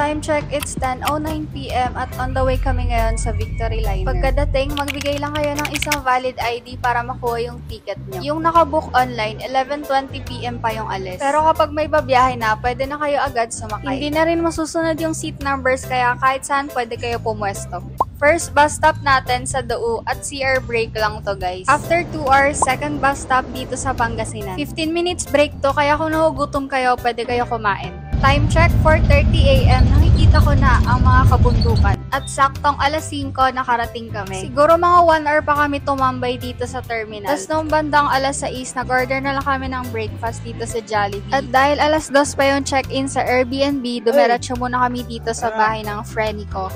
Time check, it's 10:09 PM at on the way kami ngayon sa Victory Liner. Pagkadating, magbigay lang kayo ng isang valid ID para makuha yung ticket nyo. Yung nakabook online, 11:20 PM pa yung alis. Pero kapag may babiyahe na, pwede na kayo agad sumakay. Hindi na rin masusunod yung seat numbers kaya kahit saan pwede kayo pumwesto. First bus stop natin sa Dau at CR break lang to guys. After 2 hours, second bus stop dito sa Pangasinan. 15 minutes break to kaya kung nagugutom kayo, pwede kayo kumain. Time check, 4:30 AM, nakikita ko na ang mga kabundukan. At saktong alas 5 nakarating kami. Siguro mga 1 hour pa kami tumambay dito sa terminal. Tapos nung bandang alas 6, nag-order na lang kami ng breakfast dito sa Jollibee. At dahil alas 2 pa yung check-in sa Airbnb, dumiretso muna kami dito sa bahay ng friend ko.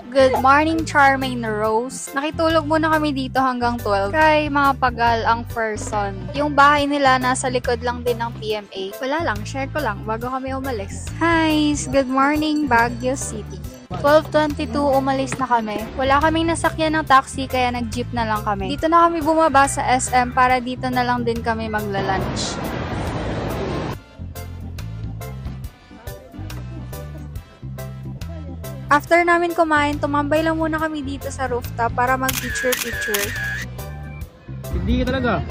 Good morning, Charmaine Rose. Nakitulog muna kami dito hanggang 12. Kay mga pagal ang person. Yung bahay nila nasa likod lang din ng PMA. Wala lang, share ko lang bago kami umalis. Hi, good morning, Baguio City. 12:22 umalis na kami. Wala kaming nasakyan ng taxi kaya nag-jeep na lang kami. Dito na kami bumaba sa SM para dito na lang din kami magla-lunch. After namin kumain, tumambay lang muna kami dito sa rooftop para mag-picture-picture. Hindi talaga.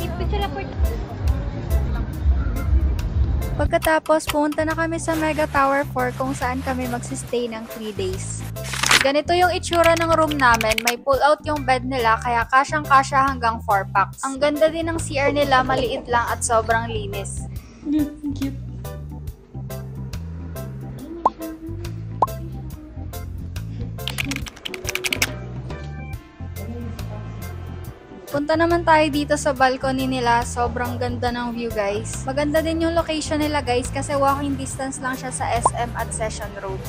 Pagkatapos, pumunta na kami sa Mega Tower 4 kung saan kami magsistay ng 3 days. Ganito yung itsura ng room namin. May pull-out yung bed nila kaya kasyang-kasya hanggang 4 packs. Ang ganda din ng CR nila, maliit lang at sobrang linis. Cute. Punta naman tayo dito sa balcony nila. Sobrang ganda ng view guys. Maganda din yung location nila guys kasi walking distance lang siya sa SM at Session Road.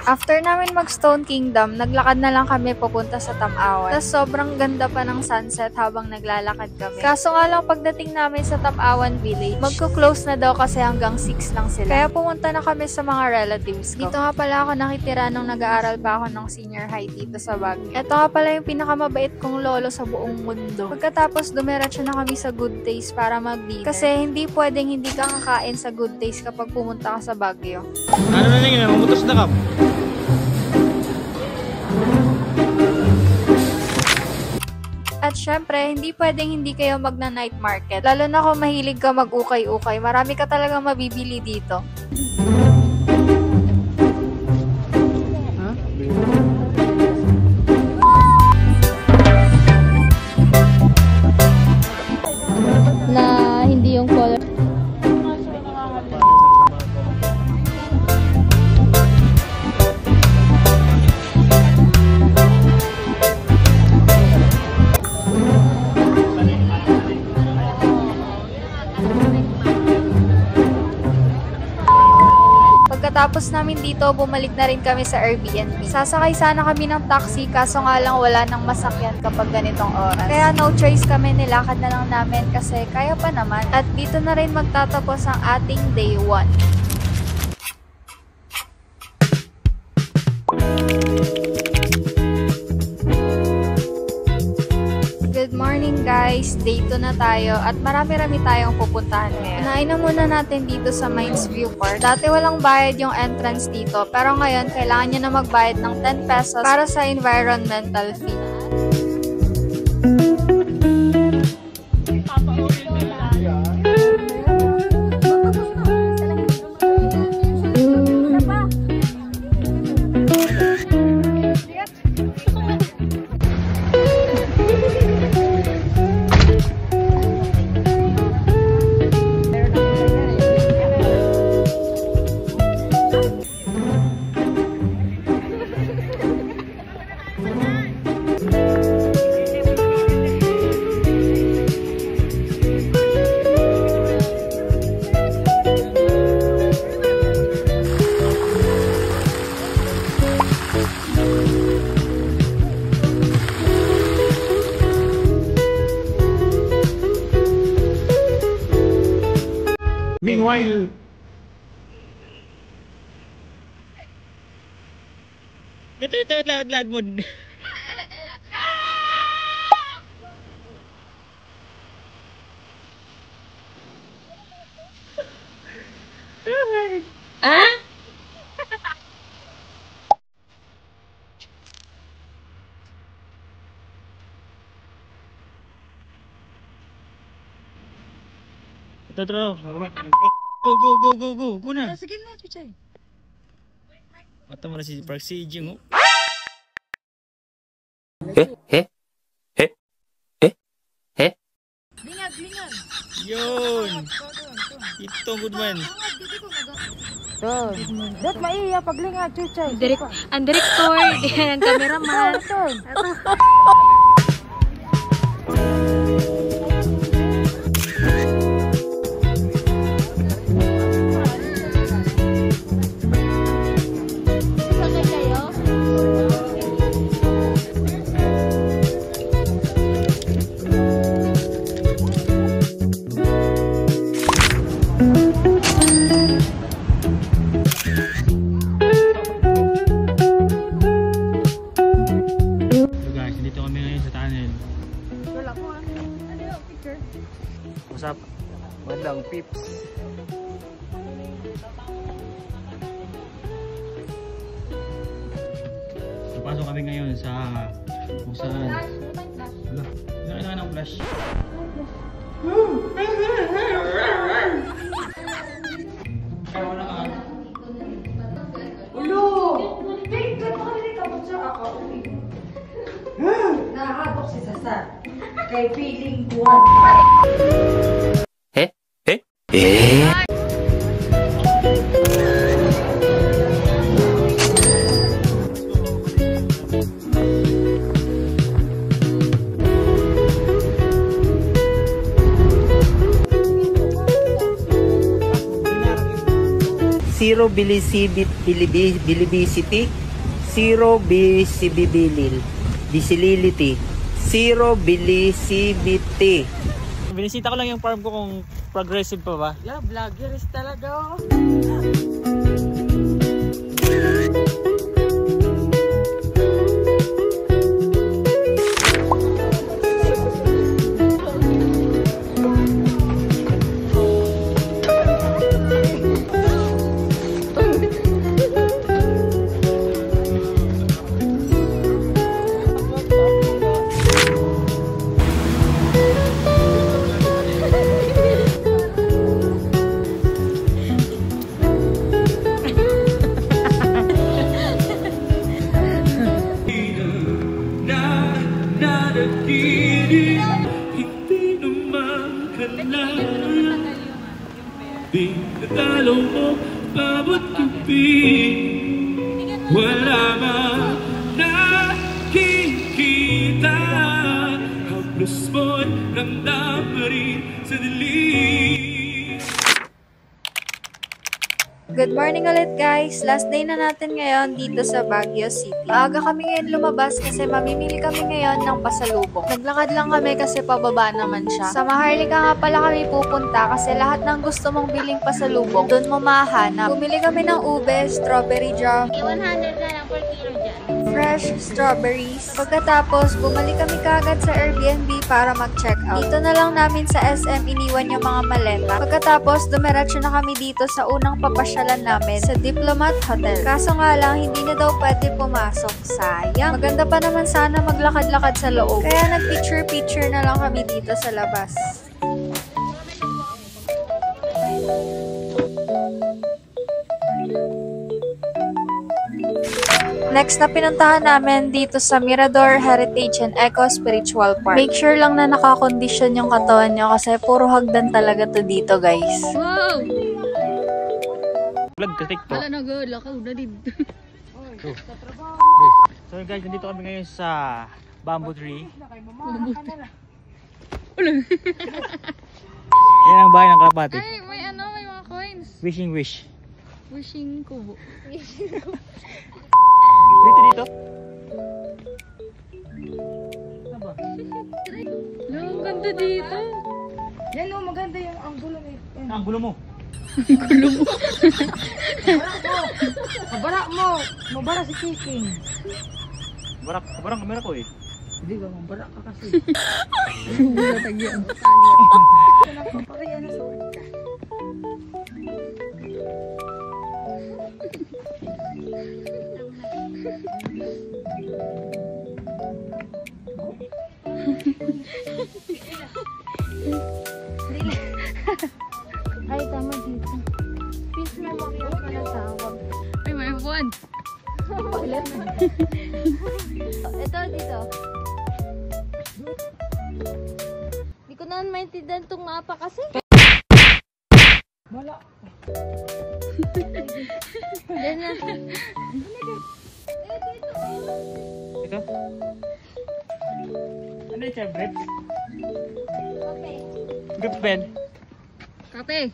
After namin mag-Stone Kingdom, naglakad na lang kami papunta sa Tamawan. Tapos sobrang ganda pa ng sunset habang naglalakad kami. Kaso nga lang pagdating namin sa Tamawan Village, magko-close na daw kasi hanggang 6 lang sila. Kaya pumunta na kami sa mga relatives ko. Dito nga pala ako nakitira nung nag-aaral pa ako ng senior high dito sa Baguio. Ito nga pala yung pinakamabait kong lolo sa buong mundo. Pagkatapos dumiretso na kami sa Good Taste para mag-dinner. Kasi hindi pwedeng hindi ka kakain sa Good Taste kapag pumunta ka sa Baguio. Ano na yun? Mamutos na ka? At syempre, hindi pwedeng hindi kayo magna-night market. Lalo na kung mahilig ka mag-ukay-ukay. Marami ka talagang mabibili dito. Na hindi yung color. Pagkatapos namin dito, bumalik na rin kami sa Airbnb. Sasakay sana kami ng taxi kaso nga lang wala nang masakyan kapag ganitong oras. Kaya no choice kami, nilakad na lang namin kasi kaya pa naman. At dito na rin magtatapos ang ating day 1. Good morning guys! Day 2 na tayo at marami-rami tayong pupuntahan ngayon. Unahin na muna natin dito sa Mines View Park. Dati walang bayad yung entrance dito pero ngayon kailangan nyo na magbayad ng 10 pesos para sa environmental fee. Meanwhile, ito, lahat mo. Ito, go na. Sige na, Chuchay. Mata mo na si Park Si-jung. Lingag. Yun. Ito, good man. Dat maiya paglingag, Chuchay. Ang director, ang cameraman. Usap. Madlang pips. Pasok kami ngayon sa kung saan. Wala. Kailangan ng flash. Kaya wala ka. Ulo! Tingkat mo kami kapag sa ako. Nahatok si Sasa. Kay feeling kuwan. Zero bilisibity, zero visibility, zero bilisibity. Binisita ko lang yung farm ko kung progressive pa ba. Yeah, vloggers talaga. Natalo mo, bawat gabi. Wala mang nakikita. Haplos mo'y ramdam pa rin sa dilim. Good morning ulit guys! Last day na natin ngayon dito sa Baguio City. Maaga kami ngayon lumabas kasi mamimili kami ngayon ng pasalubong. Naglakad lang kami kasi pababa naman siya. Sa Maharlika nga pala kami pupunta kasi lahat ng gusto mong biling pasalubong, doon mo mahanap. Bumili kami ng ube, strawberry jam, 100 na lang per kilo dyan. fresh strawberries. Pagkatapos, bumalik kami kagad sa Airbnb para mag-check out. Dito na lang namin sa SM iniwan yung mga maleta. Pagkatapos, dumiretso na kami dito sa unang papasyalan namin sa Diplomat Hotel. Kaso nga lang, hindi na daw pwede pumasok. Sayang. Maganda pa naman sana maglakad-lakad sa loob. Kaya nag-picture-picture na lang kami dito sa labas. Next na pinuntahan namin dito sa Mirador Heritage and Eco Spiritual Park. Make sure lang na nakakondisyon yung katawan nyo kasi puro hagdan talaga to dito guys. Wow! Vlog ka TikTok. Wala na good, lakaw na din. So guys, nandito kami ngayon sa bamboo tree. Yan ang bahay ng kalapati. Ay, may ano, may mga coins. Wishing wish. Wishing kubo. Dito. Ano ba? No, ang ganda dito. Yan o, maganda yung anggulo ni... Ang gulo mo. Kabara mo! Mabara si Kiking. Kabarang kamera ko eh. Hindi ba, mabara ka kasi. Tagyan. Papakiya na sa ka. Ay, tama dito. Peace memorial ko na tawag. Ay, may F1. Ito, dito. Hindi ko na maintindihan itong mapa kasi. Wala. Ganyan. Ito? Ano yung grapes? Okay. Grapes Ben? Kape.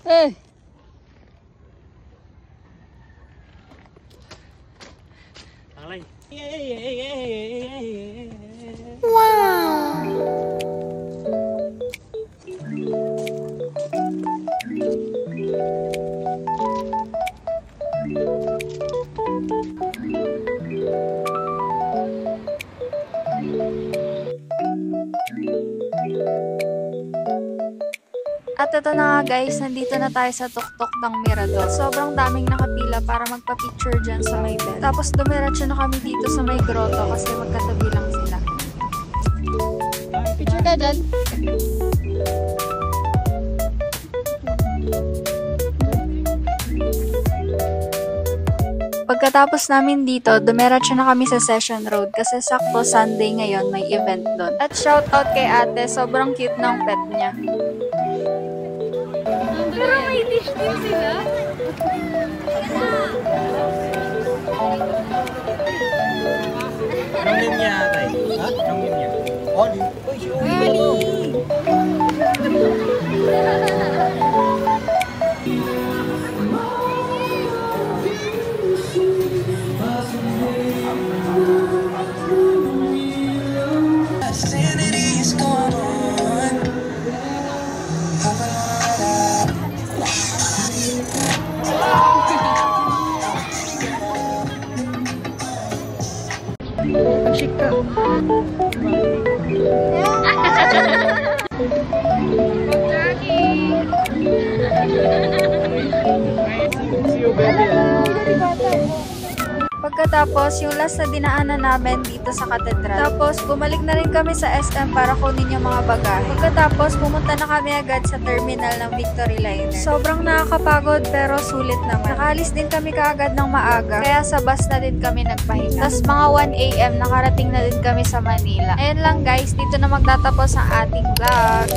Eh. Alay. At ito na nga guys, nandito na tayo sa tuktok ng Mirador. Sobrang daming nakapila para magpa-picture dyan sa may bed. Tapos dumiretso na kami dito sa may grotto kasi magkatabi lang sila. Picture ka dyan? Pagkatapos namin dito, dumiretso na kami sa Session Road kasi sakto Sunday ngayon may event doon. At shoutout kay ate, sobrang cute ng pet niya. Pero may dish din sila. Anong name niya, tay? Ha? Anong name niya? Oli. Pag-shake ka. Pagkatapos, yung last na dinaanan namin dito sa katedral. Tapos, bumalik na rin kami sa SM para kunin yung mga bagahe. Pagkatapos, pumunta na kami agad sa terminal ng Victory Liner. Sobrang nakakapagod pero sulit naman. Nakaalis din kami kaagad ng maaga, kaya sa bus na din kami nagpahinga. Tapos mga 1 AM, nakarating na din kami sa Manila. Ayan lang guys, dito na magtatapos ang ating vlog.